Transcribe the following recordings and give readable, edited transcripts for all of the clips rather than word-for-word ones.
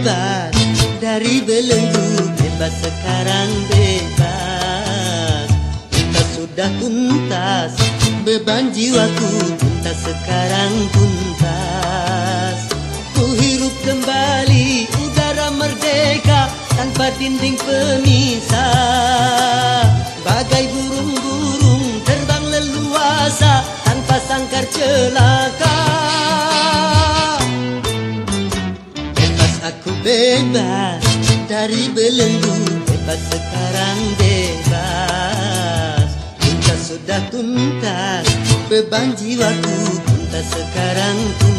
bebas dari belenggu, bebas sekarang bebas. Tuntas sudah tuntas, beban jiwaku tuntas sekarang tuntas. Ku hirup kembali udara merdeka tanpa dinding pemisah. Bagai burung-burung terbang leluasa tanpa sangkar celaka. Aku bebas dari belenggu, bebas sekarang bebas. Tuntas sudah tuntas, beban jiwaku tuntas sekarang tuntas.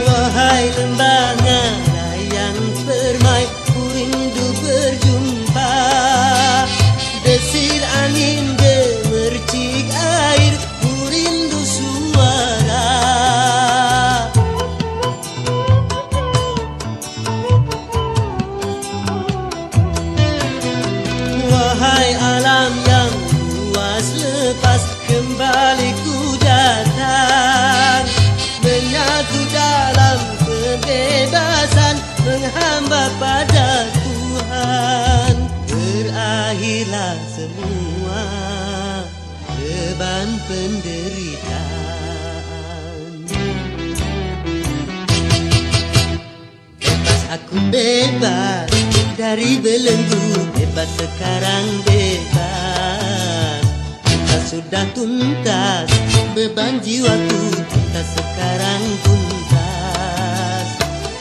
Wahai lembaga layang permai, ku rindu berjumpa. Desir angin gemercik air, ku rindu suara. Wahai alam yang luas lepas, kembali ku datang. Menyatu dalam kebebasan, menghamba pada Tuhan. Berakhirlah semua beban penderitaan. Bebas aku bebas dari belenggu, bebas sekarang bebas. Tuntas sudah tuntas, beban jiwaku tuntas sekarang tuntas.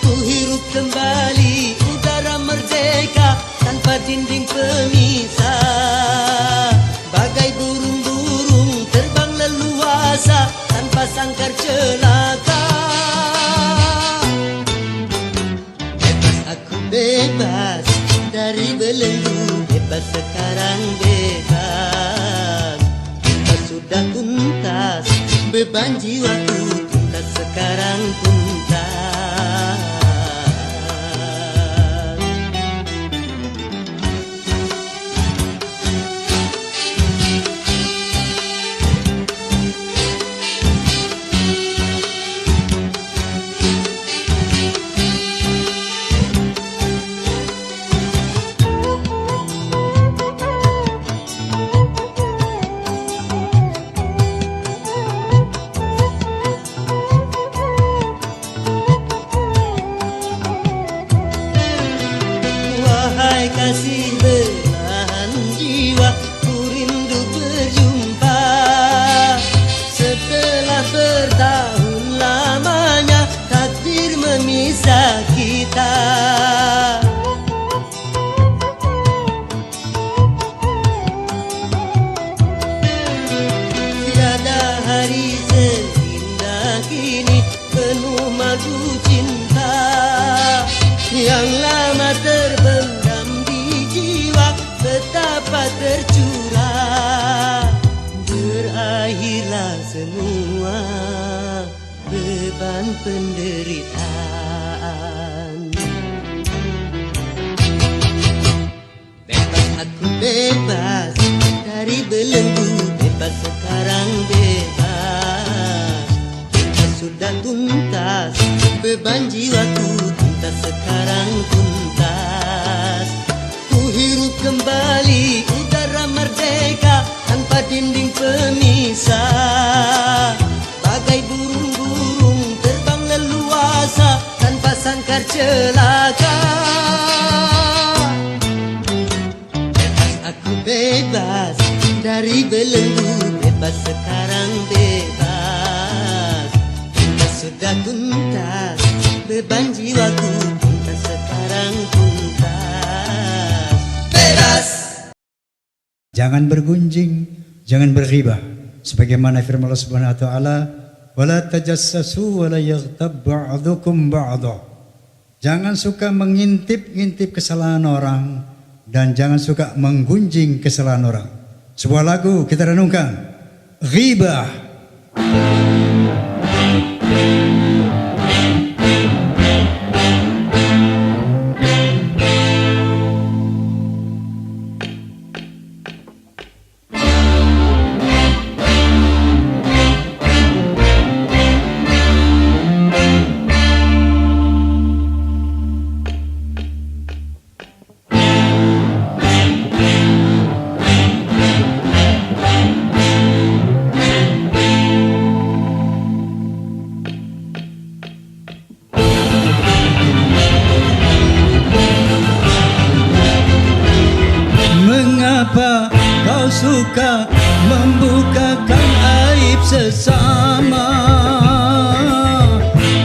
Ku hirup kembali udara merdeka tanpa dinding pemisah. Bagai burung-burung terbang leluasa tanpa sangkar celaka. Bebas aku bebas dari belenggu, bebas sekarang bebas. Tuntas sudah tuntas, beban jiwaku tuntas sekarang tuntas. Kasih belahan jiwa, ku rindu berjumpa. Setelah bertahun lamanya takdir memisah kita. Tiada hari seindah kini penuh madu cinta. Yang lama terbendam betapa tercurah. Berakhirlah semua beban penderitaan. Bebas aku bebas dari belenggu, bebas sekarang bebas. Tuntas sudah tuntas, beban jiwaku tuntas sekarang tuntas. Hirup kembali udara merdeka tanpa dinding pemisah. Bagai burung-burung terbang leluasa tanpa sangkar celaka. Bebas aku bebas dari belenggu, bebas sekarang bebas. Tuntas sudah tuntas, beban jiwaku tuntas sekarang tuntas. Jangan bergunjing, jangan berghibah. Sebagaimana firman Allah Subhanahu wa taala, Wala tajassasu wala yaghtab ba'dukum ba'dha. Jangan suka mengintip-ngintip kesalahan orang dan jangan suka menggunjing kesalahan orang. Sebuah lagu kita renungkan. Ghibah. Mengapa kau suka membukakan aib sesama?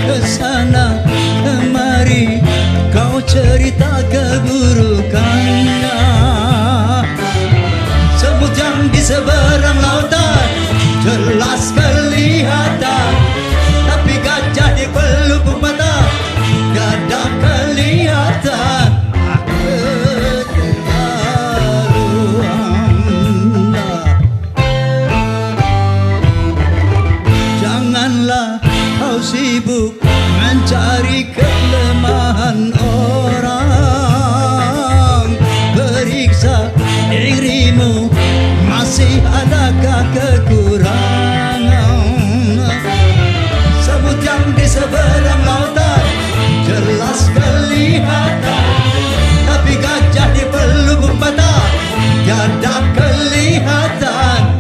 Kesana kemari kau cerita keburukannya. Sebut yang di seberang lautan jelas kelihatan, tapi gajah di pelupuk mata gada kelihatan. Janganlah kau sibuk mencari kelemahan orang. Periksa dirimu, masih adakah kekurangan? Sebut yang di seberang lautan jelas kelihatan, tapi gajah di pelupuk mata tiada kelihatan.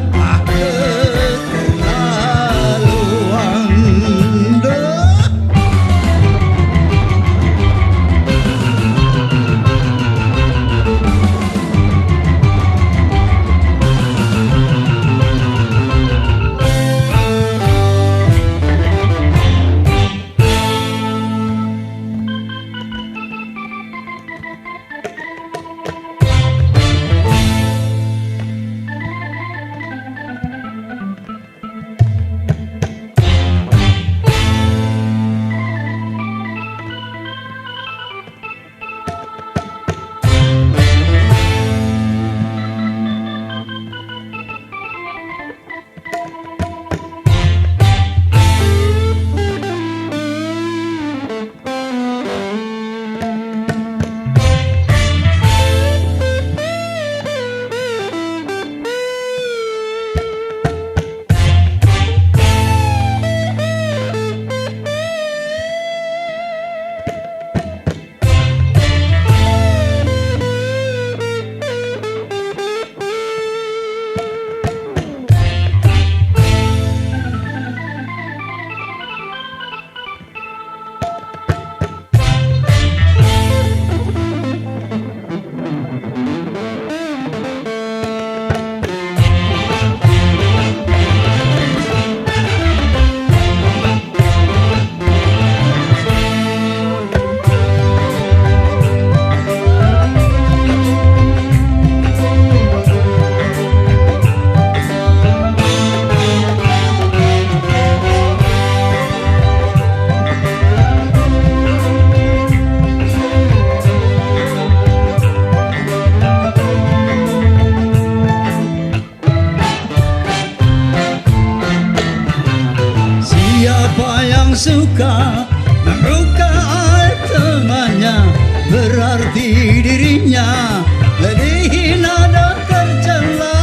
Suka membuka aib temannya, berarti dirinya lebih hina dan tercela.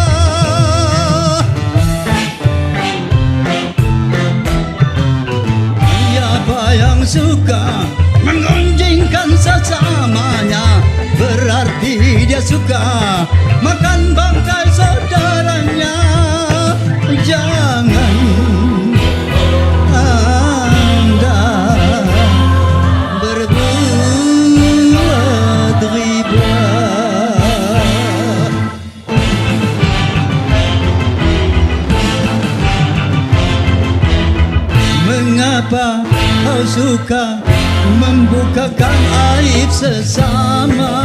Siapa yang suka menggunjingkan sesamanya, berarti dia suka makan bangkai saudaranya. Jangan mengapa kau suka membukakan aib sesama?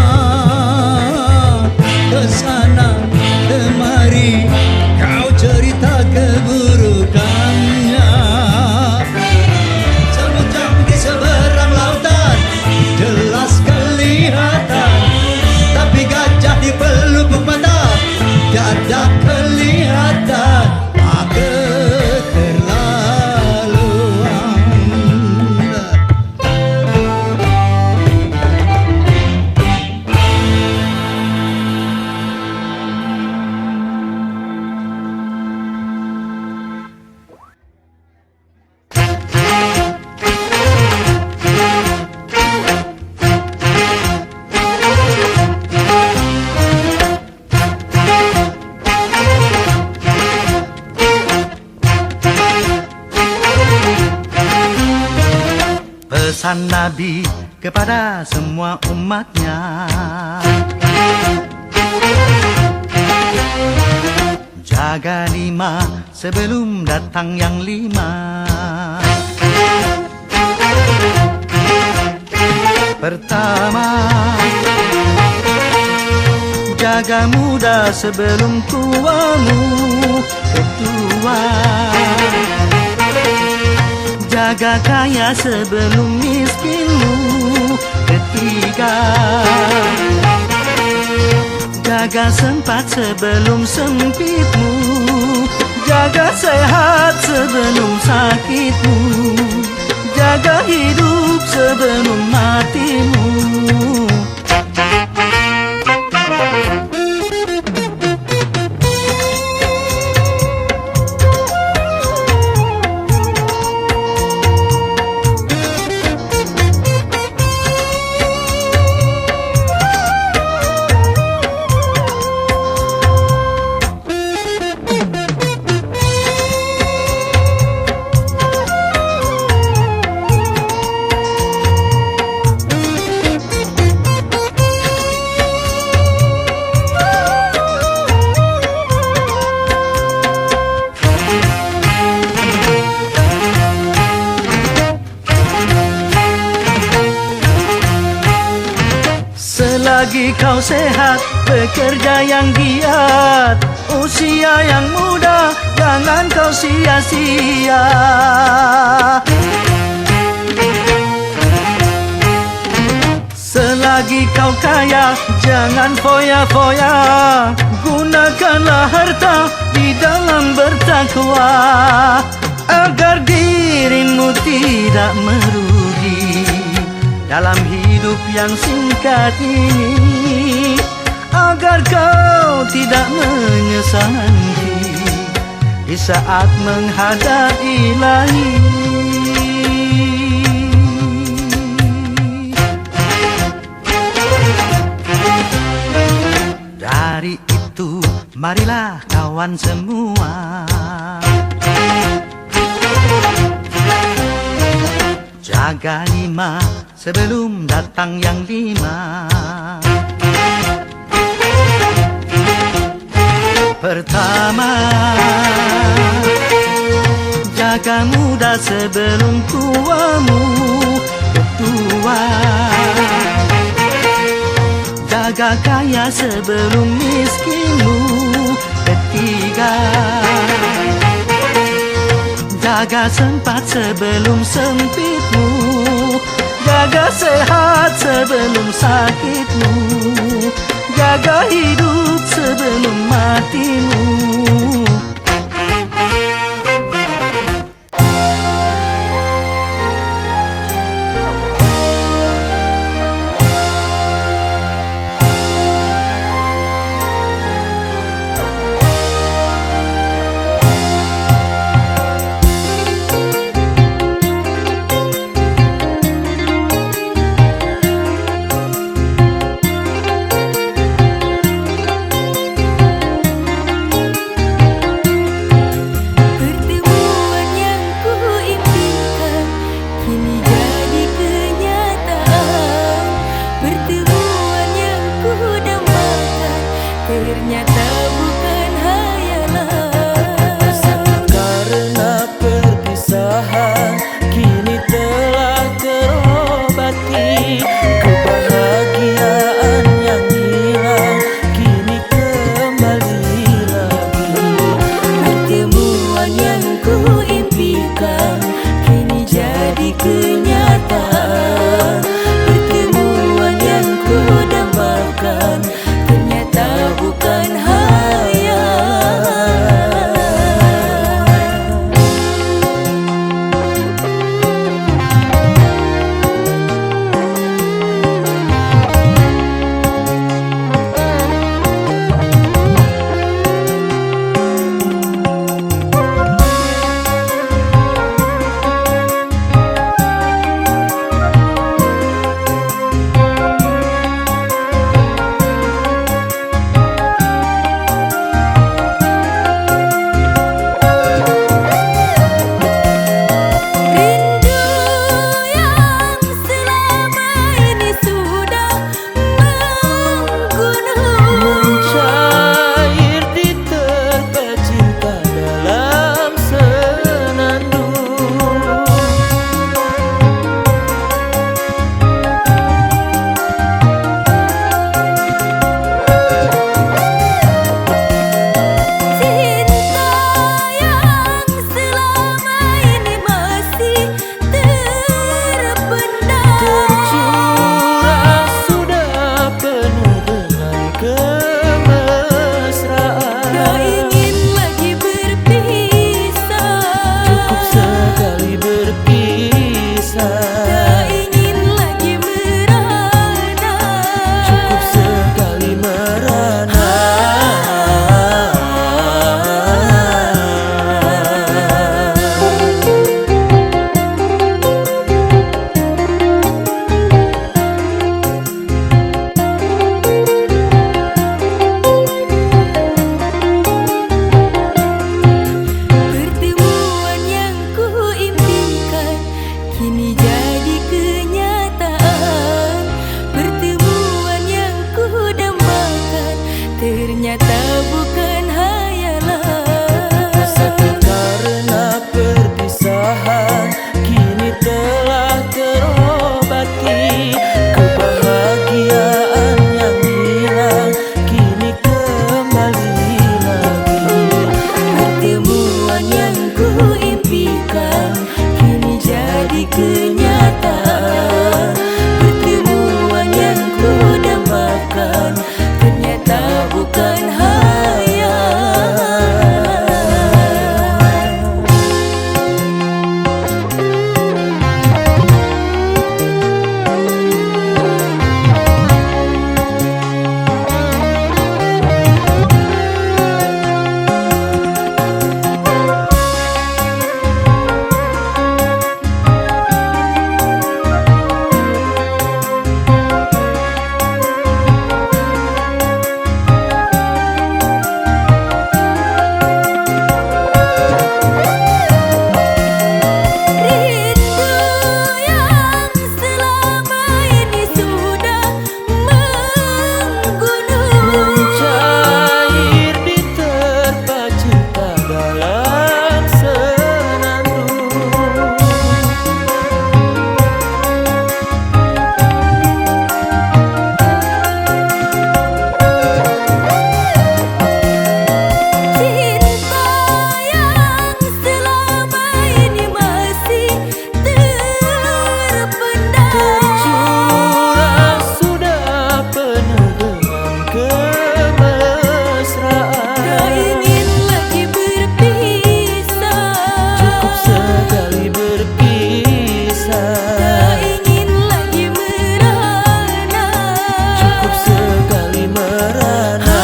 Kesana kemari kau cerita keburukannya. pesan Nabi kepada semua umatnya. Jaga 5 sebelum datang yang 5. Pertama, jaga muda sebelum tuamu. Kedua, jaga kaya sebelum miskinmu. Ketiga, jaga sempat sebelum sempitmu. Jaga sehat sebelum sakitmu. Jaga hidup sebelum matimu. Selagi kau sehat, bekerja yang giat, usia yang muda jangan kau sia-sia. Selagi kau kaya, jangan foya-foya, gunakanlah harta di dalam bertakwa, agar dirimu tidak merugi dalam hidup yang singkat ini, agar kau tidak menyesal nanti di saat menghadap Ilahi. Dari itu, marilah kawan semua, jaga 5 sebelum datang yang 5. Pertama, jaga muda sebelum tuamu. Kedua, jaga kaya sebelum miskinmu. Ketiga, jaga sempat sebelum sempitmu. Jaga sehat sebelum sakitmu. Jaga hidup sebelum matimu. Ternyata bukan hayalan. Karena perpisahan kini telah terobati, kebahagiaan yang hilang kini kembali lagi. Pertemuan yang ku impikan kini jadi kenyataan. Pertemuan yang ku dambakan ternyata bukan hal. bukan hayalan. Sakit karena perpisahan kini telah terobati. Kebahagiaan yang hilang kini kembali lagi. Pertemuan yang ku impikan kini jadi kenyataan. Pertemuan yang ku dambakan ternyata bukan hayalan. Mencair di terpa cinta dalam senandung. Cinta yang selama ini masih terpendam. Tercurah sudah penuh dengan kemesraan. Tak ingin lagi berpisah. Cukup sekali berpisah. Tak ingin lagi merana. Cukup sekali merana.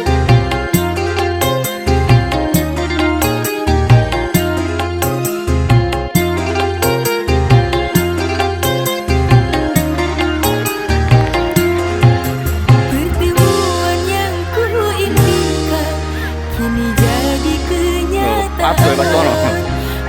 Pertemuan yang ku impikan kini jadi kenyataan.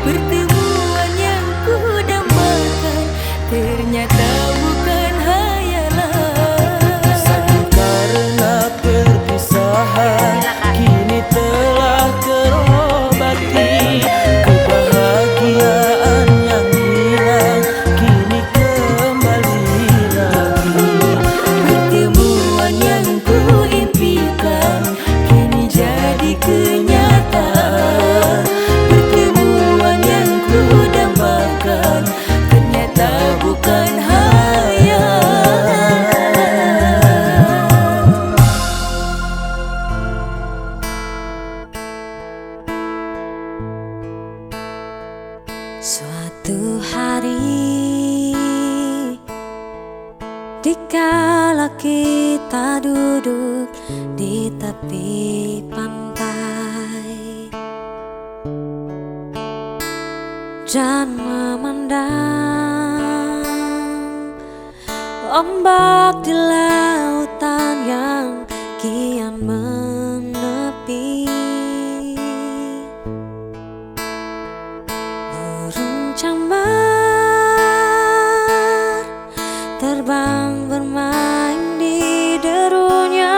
Pertemuan yang ku dambakan ternyata bukan hayalan. Sakit karena perpisahan kini telah terobati. Kebahagiaan yang hilang kini kembali lagi. Pertemuan yang ku impikan kini jadi kenyataan. Pertemuan yang ku dambakan ternyata bukan hayalan. Suatu hari dikala kita duduk di tepi pantai dan memandang ombak di lautan yang kian menepi. Burung cambar terbang bermain di derunya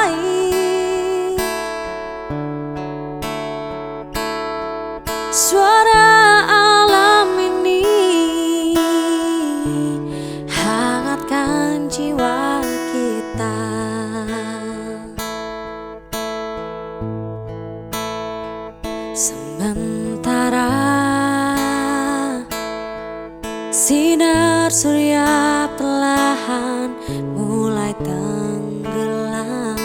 air. Suara alam ini hangatkan jiwa kita. Sementara sinar surya perlahan mulai tenggelam,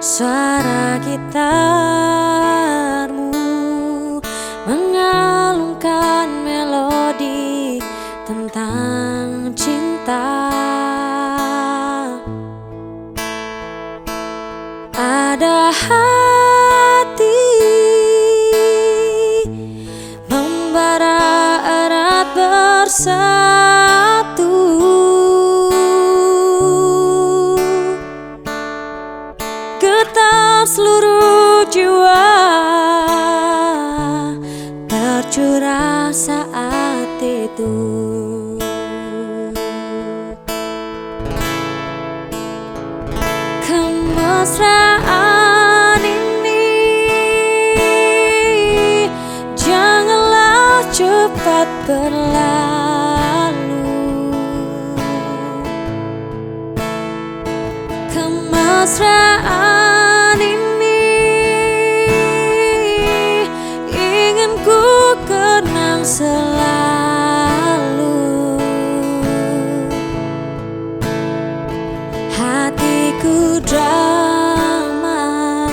suara gitarmu mengalunkan melodi tentang cinta. Ada hati membara erat bersatu, getar seluruh jiwa tercurah saat itu. Kemesraan ini janganlah cepat berlalu. Kemesraan ini ingin ku kenang selalu. Hatiku damai,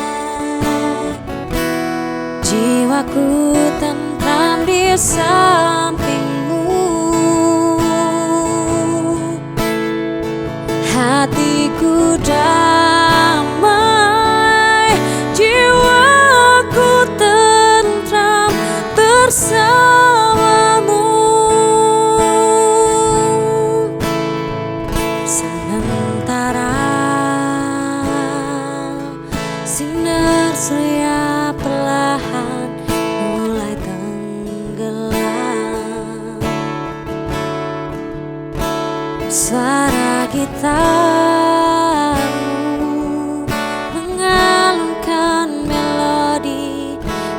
jiwaku tentram di sampingmu. Hatiku damai, jiwaku tentram bersamamu. Sementara sinar surya perlahan mulai tenggelam, suara gitarmu mengalunkan melodi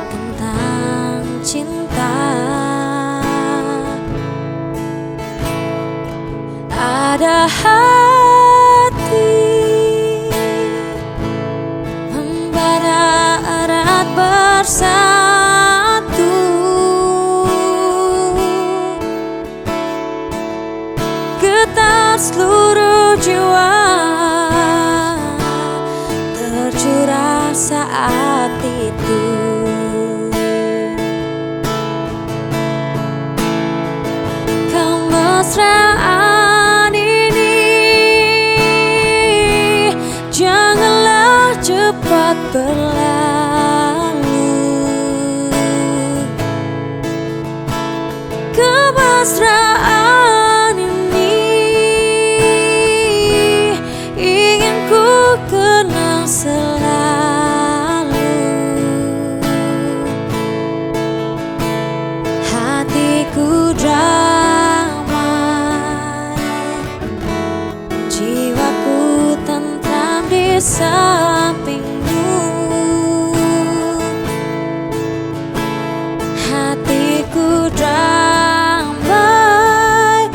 tentang cinta. Ada hati membara erat bersatu, getar seluruh jiwa tercurah saat itu. Kemesraan ini janganlah cepat berlalu. Kemesraan ini ingin ku kenang selalu. Hatiku damai, jiwaku tentram di sampingmu. Hatiku damai,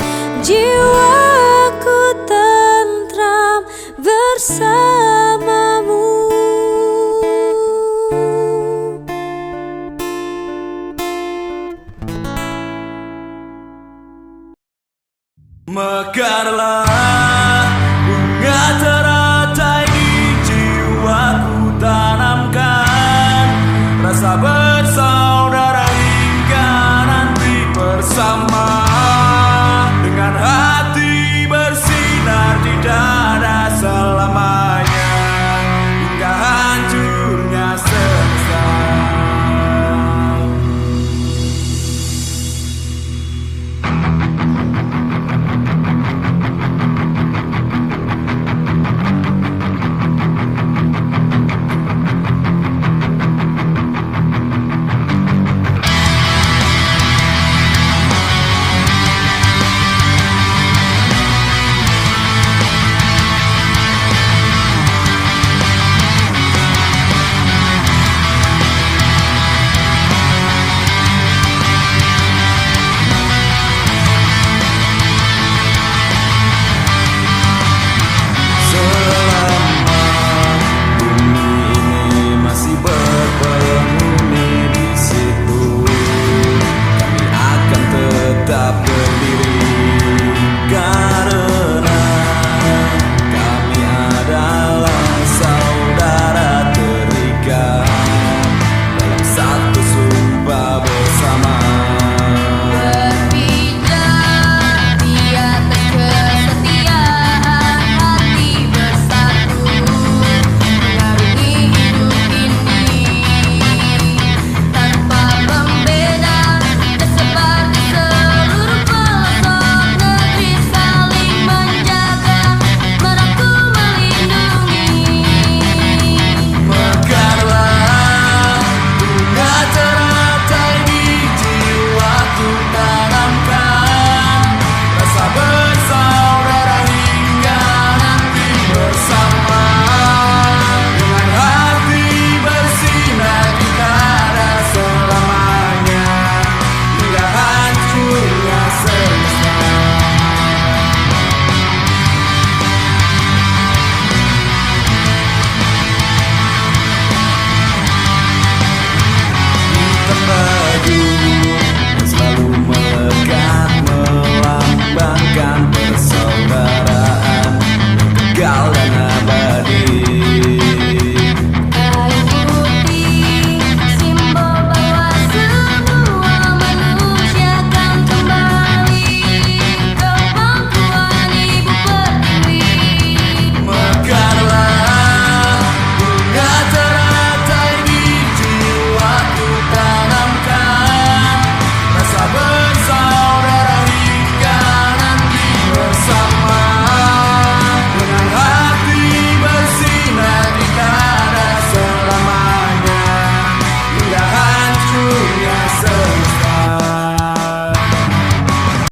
jiwaku tentram bersamamu. Mekarlah bunga teratai di jiwaku, tanamkan rasa bersaudara hingga nanti bersama.